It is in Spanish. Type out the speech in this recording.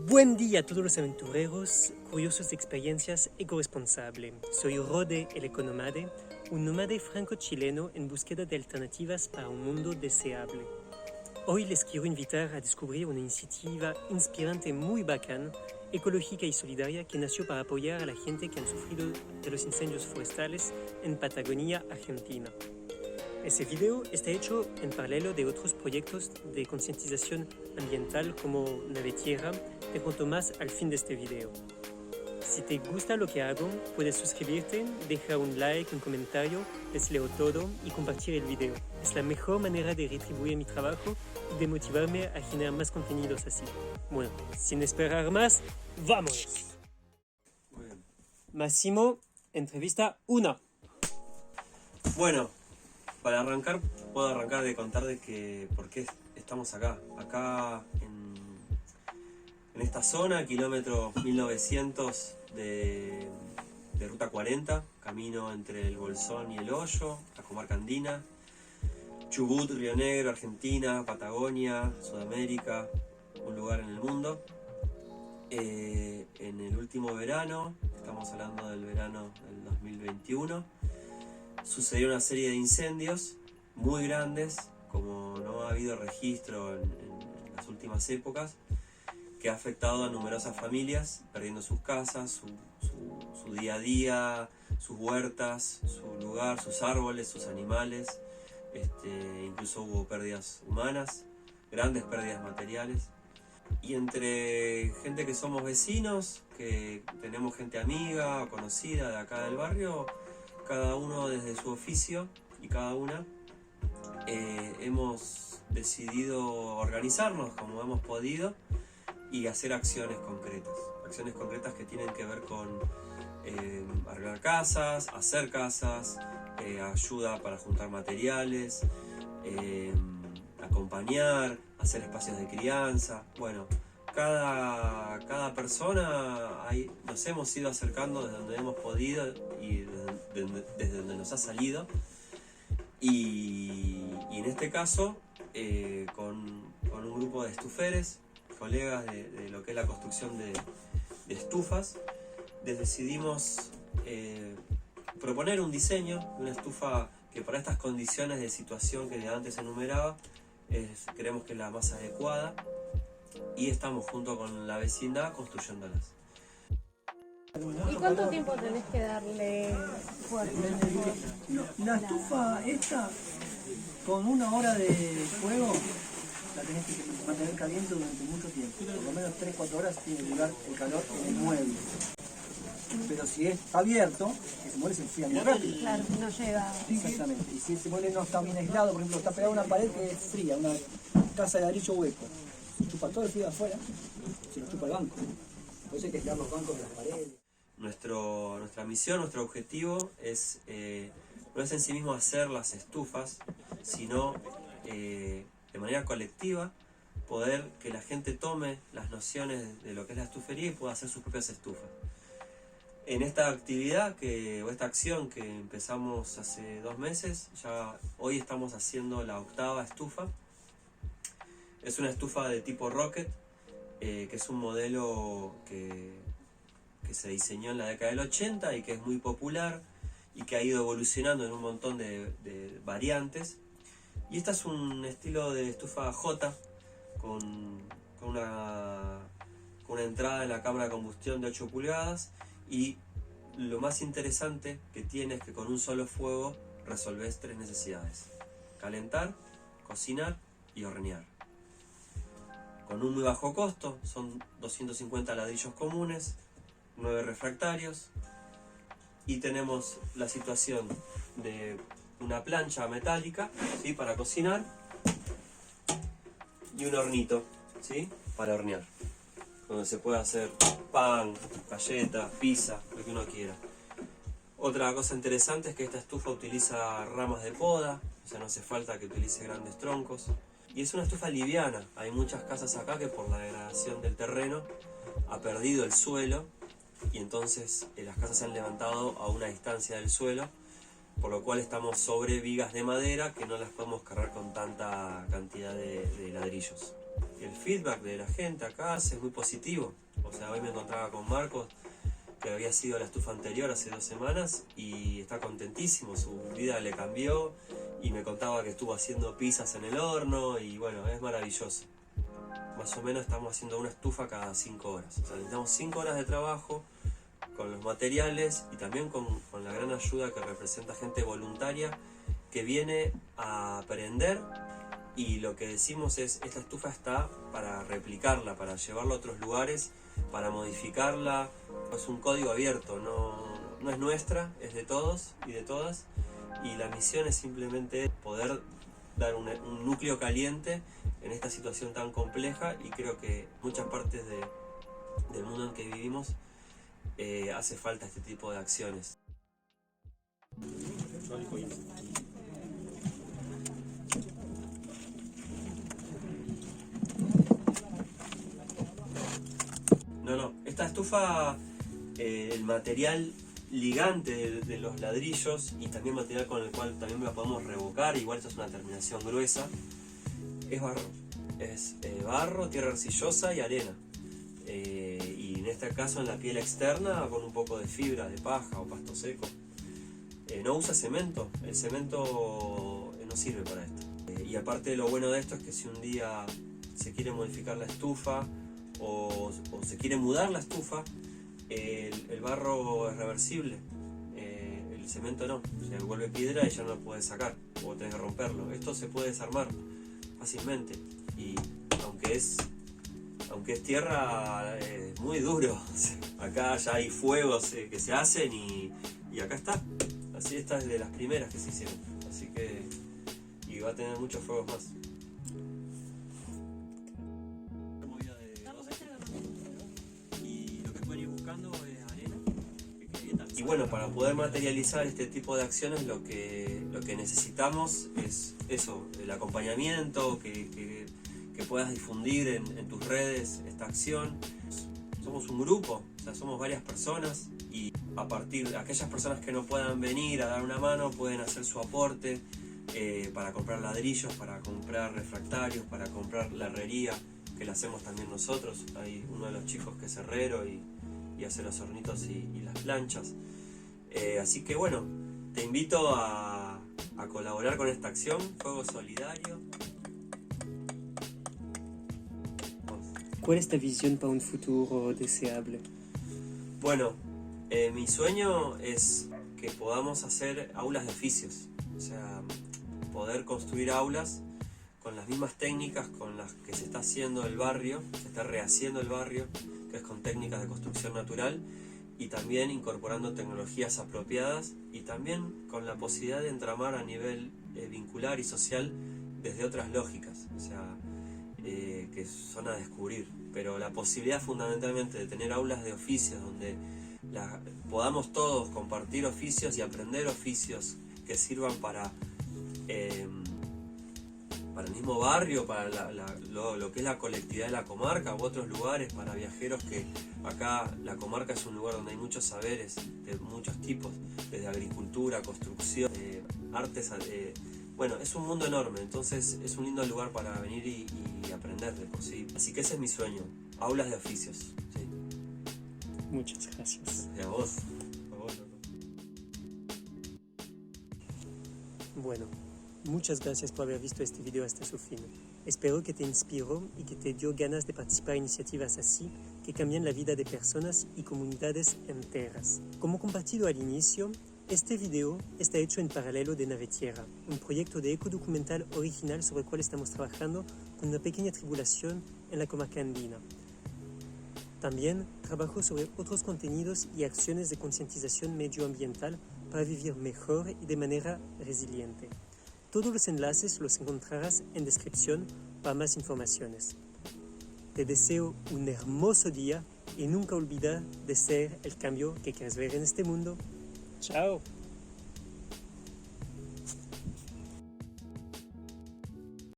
Buen día a todos los aventureros, curiosos de experiencias ecoresponsables. Soy Rode el Económade, un nómade franco-chileno en búsqueda de alternativas para un mundo deseable. Hoy les quiero invitar a descubrir una iniciativa inspirante muy bacán, ecológica y solidaria que nació para apoyar a la gente que han sufrido de los incendios forestales en Patagonia, Argentina. Ese video está hecho en paralelo de otros proyectos de concientización ambiental como Nave Tierra. Te cuento más al fin de este video. Si te gusta lo que hago, puedes suscribirte, dejar un like, un comentario, les leo todo y compartir el video. Es la mejor manera de retribuir mi trabajo y de motivarme a generar más contenidos así. Bueno, sin esperar más, ¡vamos! Máximo, entrevista 1. Bueno, para arrancar, puedo arrancar de contar de que por qué estamos acá. Acá en esta zona, kilómetro 1900 de Ruta 40, camino entre el Bolsón y el Hoyo, la comarca andina, Chubut, Río Negro, Argentina, Patagonia, Sudamérica, un lugar en el mundo. En el último verano, estamos hablando del verano del 2021, sucedió una serie de incendios muy grandes, como no ha habido registro en las últimas épocas, que ha afectado a numerosas familias, perdiendo sus casas, su día a día, sus huertas, su lugar, sus árboles, sus animales. Incluso hubo pérdidas humanas, grandes pérdidas materiales. Y entre gente que somos vecinos, que tenemos gente amiga o conocida de acá del barrio, cada uno desde su oficio y cada una, hemos decidido organizarnos como hemos podido y hacer acciones concretas que tienen que ver con arreglar casas, hacer casas, ayuda para juntar materiales, acompañar, hacer espacios de crianza. Bueno, cada persona nos hemos ido acercando desde donde hemos podido y desde donde nos ha salido, y en este caso con un grupo de estuferes, colegas de lo que es la construcción de estufas, decidimos proponer un diseño de una estufa que para estas condiciones de situación que antes enumeraba creemos que es la más adecuada, y estamos junto con la vecindad construyéndolas. ¿Y cuánto tiempo tenés que darle fuerte? La estufa esta, con 1 hora de fuego, la tenés que mantener caliente durante mucho tiempo. Por lo menos 3-4 horas tiene que durar el calor en el mueble. Pero si es abierto, ese mueble se enfría muy rápido. Claro, no llega. Exactamente. Y si ese mueble no está bien aislado, por ejemplo, está pegado a una pared que es fría, una casa de ladrillo hueco, se chupa todo el frío de afuera, se lo chupa el banco. Por eso hay que aislar los bancos de las paredes. Nuestra misión, nuestro objetivo es no es en sí mismo hacer las estufas, sino de manera colectiva poder que la gente tome las nociones de lo que es la estufería y pueda hacer sus propias estufas. En esta actividad o esta acción que empezamos hace 2 meses, ya hoy estamos haciendo la 8ª estufa. Es una estufa de tipo Rocket, que es un modelo que se diseñó en la década del 80 y que es muy popular y que ha ido evolucionando en un montón de variantes. Y esta es un estilo de estufa J con una entrada en la cámara de combustión de 8 pulgadas, y lo más interesante que tiene es que con un solo fuego resolvés 3 necesidades: calentar, cocinar y hornear. Con un muy bajo costo, son 250 ladrillos comunes, 9 refractarios, y tenemos la situación de una plancha metálica, ¿sí?, para cocinar, y un hornito, ¿sí?, para hornear, donde se puede hacer pan, galletas, pizza, lo que uno quiera. Otra cosa interesante es que esta estufa utiliza ramas de poda, o sea, no hace falta que utilice grandes troncos. Y es una estufa liviana. Hay muchas casas acá que por la degradación del terreno ha perdido el suelo, y entonces las casas se han levantado a una distancia del suelo, por lo cual estamos sobre vigas de madera que no las podemos cargar con tanta cantidad de ladrillos. el feedback de la gente acá es muy positivo. O sea, hoy me encontraba con Marcos, que había sido a la estufa anterior hace 2 semanas y está contentísimo, su vida le cambió y me contaba que estuvo haciendo pizzas en el horno y bueno, es maravilloso. Más o menos estamos haciendo una estufa cada 5 horas. O sea, necesitamos 5 horas de trabajo con los materiales y también con la gran ayuda que representa gente voluntaria que viene a aprender, y lo que decimos es, esta estufa está para replicarla, para llevarla a otros lugares, para modificarla. Es un código abierto, no es nuestra, es de todos y de todas, y la misión es simplemente poder dar un núcleo caliente en esta situación tan compleja, y creo que muchas partes del mundo en que vivimos hace falta este tipo de acciones. No, esta estufa, el material ligante de los ladrillos y también material con el cual también la podemos revocar, igual esto es una terminación gruesa, es barro. Es barro, tierra arcillosa y arena. Y en este caso en la piel externa con un poco de fibra de paja o pasto seco. No usa cemento, el cemento no sirve para esto. Y aparte lo bueno de esto es que si un día se quiere modificar la estufa o se quiere mudar la estufa, el barro es reversible, el cemento no, se vuelve piedra y ya no lo puedes sacar o tenés que romperlo. Esto se puede desarmar fácilmente y aunque es tierra, es muy duro. Acá ya hay fuegos que se hacen y acá está. Así, esta es de las primeras que se hicieron, así que y va a tener muchos fuegos más. Y lo que pueden ir buscando es arena. Y bueno, para poder materializar este tipo de acciones lo que necesitamos es eso, el acompañamiento, que puedas difundir en tus redes esta acción. Somos un grupo, o sea, somos varias personas, y a partir de aquellas personas que no puedan venir a dar una mano pueden hacer su aporte para comprar ladrillos, para comprar refractarios, para comprar la herrería, que la hacemos también nosotros. Hay uno de los chicos que es herrero y hace los hornitos y las planchas. Así que bueno, te invito a colaborar con esta acción, Fuego Solidario. ¿Cuál es tu visión para un futuro deseable? Bueno, mi sueño es que podamos hacer aulas de oficios, o sea, poder construir aulas con las mismas técnicas con las que se está haciendo el barrio, se está rehaciendo el barrio, que es con técnicas de construcción natural, y también incorporando tecnologías apropiadas, y también con la posibilidad de entramar a nivel vincular y social desde otras lógicas, o sea, que son a descubrir. Pero la posibilidad fundamentalmente de tener aulas de oficios donde podamos todos compartir oficios y aprender oficios que sirvan para el mismo barrio, para lo que es la colectividad de la comarca u otros lugares, para viajeros, que acá la comarca es un lugar donde hay muchos saberes de muchos tipos, desde agricultura, construcción, artes, bueno, es un mundo enorme, entonces es un lindo lugar para venir y aprender de por sí. Así que ese es mi sueño, aulas de oficios. Sí. Muchas gracias. Y a vos. Bueno, muchas gracias por haber visto este video hasta su fin. Espero que te inspiró y que te dio ganas de participar en iniciativas así, que cambian la vida de personas y comunidades enteras. Como compartido al inicio, este video está hecho en paralelo de Nave Tierra, un proyecto de ecodocumental original sobre el cual estamos trabajando con una pequeña tribulación en la comarca andina. También trabajo sobre otros contenidos y acciones de concientización medioambiental para vivir mejor y de manera resiliente. Todos los enlaces los encontrarás en descripción para más informaciones. Te deseo un hermoso día y nunca olvida de ser el cambio que quieres ver en este mundo. Chao.